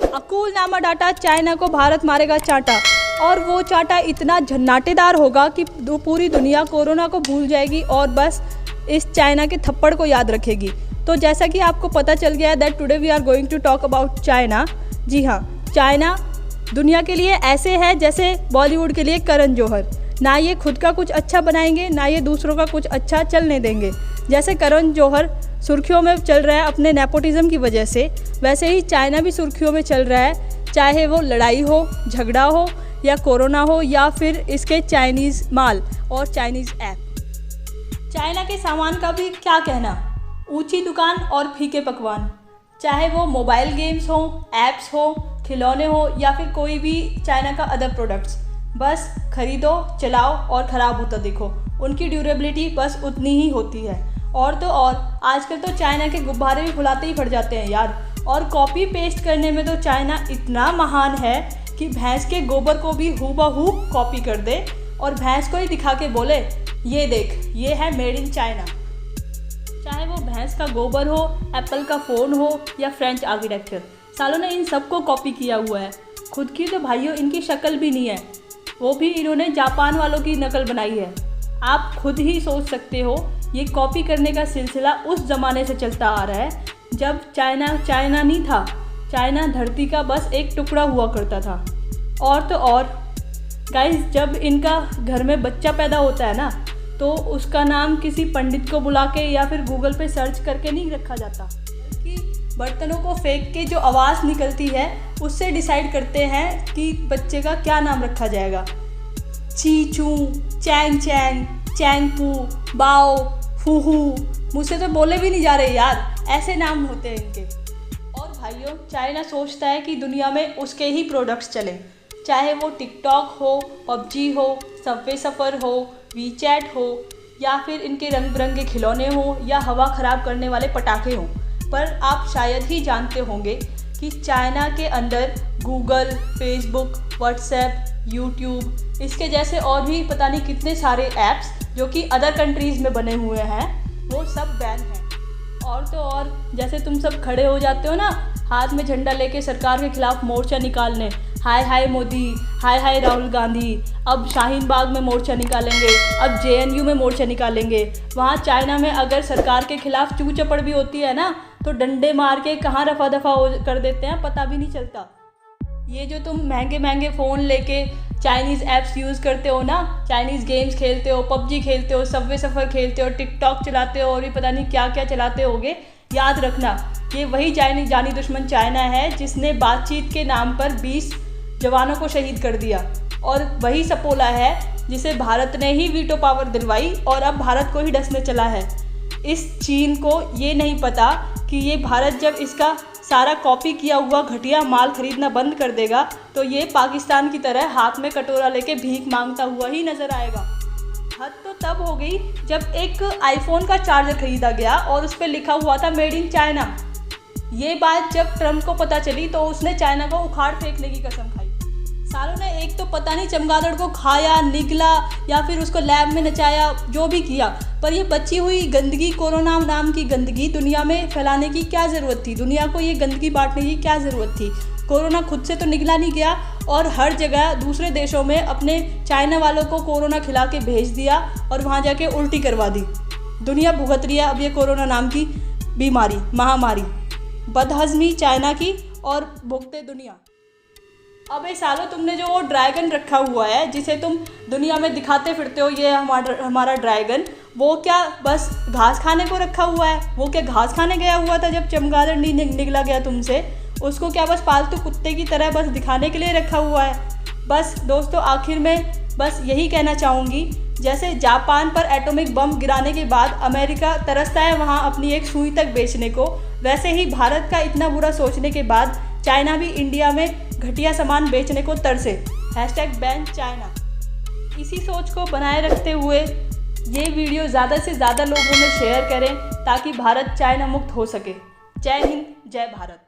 A cool नामा data, China को भारत मारेगा चांटा। और वो चांटा इतना झन्नाटेदार होगा कि पूरी दुनिया कोरोना को भूल जाएगी और बस इस चाइना के थप्पड़ को याद रखेगी। तो जैसा कि आपको पता चल गया है that today we are going to talk about China. जी हाँ, चाइना दुनिया के लिए ऐसे है जैसे बॉलीवुड के लिए करण जौहर। ना ये खुद का कुछ अच्छा बनाएंगे, ना ये दूसरों का कुछ अच्छा चलने देंगे। जैसे करण जौहर सुर्खियों में चल रहा है अपने नेपोटिज्म की वजह से, वैसे ही चाइना भी सुर्खियों में चल रहा है, चाहे वो लड़ाई हो, झगड़ा हो या कोरोना हो या फिर इसके चाइनीज़ माल और चाइनीज़ ऐप। चाइना के सामान का भी क्या कहना, ऊंची दुकान और फीके पकवान, चाहे वो मोबाइल गेम्स हो, ऐप्स हो, खिलौने हो या फिर कोई भी चाइना का अदर प्रोडक्ट्स, बस खरीदो, चलाओ और ख़राब होता देखो। उनकी ड्यूरेबिलिटी बस उतनी ही होती है। और तो और आजकल तो चाइना के गुब्बारे भी फुलाते ही पड़ जाते हैं यार। और कॉपी पेस्ट करने में तो चाइना इतना महान है कि भैंस के गोबर को भी हूबहू कॉपी कर दे और भैंस को ही दिखा के बोले ये देख, ये है मेड इन चाइना। चाहे वो भैंस का गोबर हो, एप्पल का फ़ोन हो या फ्रेंच आर्किटेक्चर, सालों ने इन सबको कॉपी किया हुआ है। खुद की तो भाइयों इनकी शक्ल भी नहीं है, वो भी इन्होंने जापान वालों की नकल बनाई है। आप खुद ही सोच सकते हो, ये कॉपी करने का सिलसिला उस ज़माने से चलता आ रहा है जब चाइना नहीं था। चाइना धरती का बस एक टुकड़ा हुआ करता था। और तो और गाइस, जब इनका घर में बच्चा पैदा होता है ना, तो उसका नाम किसी पंडित को बुला के या फिर गूगल पे सर्च करके नहीं रखा जाता, बल्कि बर्तनों को फेंक के जो आवाज़ निकलती है उससे डिसाइड करते हैं कि बच्चे का क्या नाम रखा जाएगा। ची चू, चैंग चैंग, चैंग पू, बाओ, फूहू, मुझसे तो बोले भी नहीं जा रहे यार, ऐसे नाम होते हैं इनके। और भाइयों, चाइना सोचता है कि दुनिया में उसके ही प्रोडक्ट्स चलें, चाहे वो टिकटॉक हो, पबजी हो, सबवे सफ़र हो, वीचैट हो या फिर इनके रंग बिरंगे खिलौने हो या हवा ख़राब करने वाले पटाखे हों। पर आप शायद ही जानते होंगे कि चाइना के अंदर गूगल, फेसबुक, व्हाट्सएप, यूट्यूब, इसके जैसे और भी पता नहीं कितने सारे ऐप्स जो कि अदर कंट्रीज़ में बने हुए हैं, वो सब बैन हैं। और तो और जैसे तुम सब खड़े हो जाते हो ना हाथ में झंडा लेके सरकार के खिलाफ मोर्चा निकालने, हाय हाय मोदी, हाय हाय राहुल गांधी, अब शाहीन बाग में मोर्चा निकालेंगे, अब JNU में मोर्चा निकालेंगे। वहाँ चाइना में अगर सरकार के खिलाफ चू चपड़ भी होती है ना, तो डंडे मार के कहाँ रफा दफा कर देते हैं, पता भी नहीं चलता। ये जो तुम महंगे महंगे फ़ोन लेके चाइनीज़ ऐप्स यूज़ करते हो ना, चाइनीज़ गेम्स खेलते हो, पबजी खेलते हो, सबवे सफ़र खेलते हो, टिकटॉक चलाते हो और भी पता नहीं क्या क्या चलाते होगे, याद रखना ये वही जानी दुश्मन चाइना है जिसने बातचीत के नाम पर 20 जवानों को शहीद कर दिया। और वही सपोला है जिसे भारत ने ही वीटो पावर दिलवाई और अब भारत को ही डसने चला है। इस चीन को ये नहीं पता कि ये भारत जब इसका सारा कॉपी किया हुआ घटिया माल खरीदना बंद कर देगा तो ये पाकिस्तान की तरह हाथ में कटोरा लेके भीख मांगता हुआ ही नज़र आएगा। हद तो तब हो गई जब एक आईफोन का चार्जर खरीदा गया और उस पर लिखा हुआ था मेड इन चाइना। ये बात जब ट्रम्प को पता चली तो उसने चाइना को उखाड़ फेंकने की कसम खाई। सालों ने एक तो पता नहीं चमगादड़ को खाया, निगला या फिर उसको लैब में नचाया, जो भी किया, पर ये बची हुई गंदगी, कोरोना नाम की गंदगी दुनिया में फैलाने की क्या ज़रूरत थी? दुनिया को ये गंदगी बांटने की क्या ज़रूरत थी? कोरोना खुद से तो निकला नहीं गया और हर जगह दूसरे देशों में अपने चाइना वालों को कोरोना खिला के भेज दिया और वहाँ जाके उल्टी करवा दी। दुनिया भुगत रही है अब ये कोरोना नाम की बीमारी, महामारी, बदहज़मी चाइना की और भुगते दुनिया। अबे सालों, तुमने जो वो ड्रैगन रखा हुआ है जिसे तुम दुनिया में दिखाते फिरते हो, ये हमारा ड्रैगन, वो क्या बस घास खाने को रखा हुआ है? वो क्या घास खाने गया हुआ था जब चमगादड़ नहीं निकला गया तुमसे? उसको क्या बस पालतू कुत्ते की तरह बस दिखाने के लिए रखा हुआ है? बस दोस्तों, आखिर में बस यही कहना चाहूँगी, जैसे जापान पर एटॉमिक बम गिराने के बाद अमेरिका तरसता है वहाँ अपनी एक सुई तक बेचने को, वैसे ही भारत का इतना बुरा सोचने के बाद चाइना भी इंडिया में घटिया सामान बेचने को तरसे। #Ban China. इसी सोच को बनाए रखते हुए ये वीडियो ज़्यादा से ज़्यादा लोगों में शेयर करें ताकि भारत चाइना मुक्त हो सके। जय हिंद, जय भारत।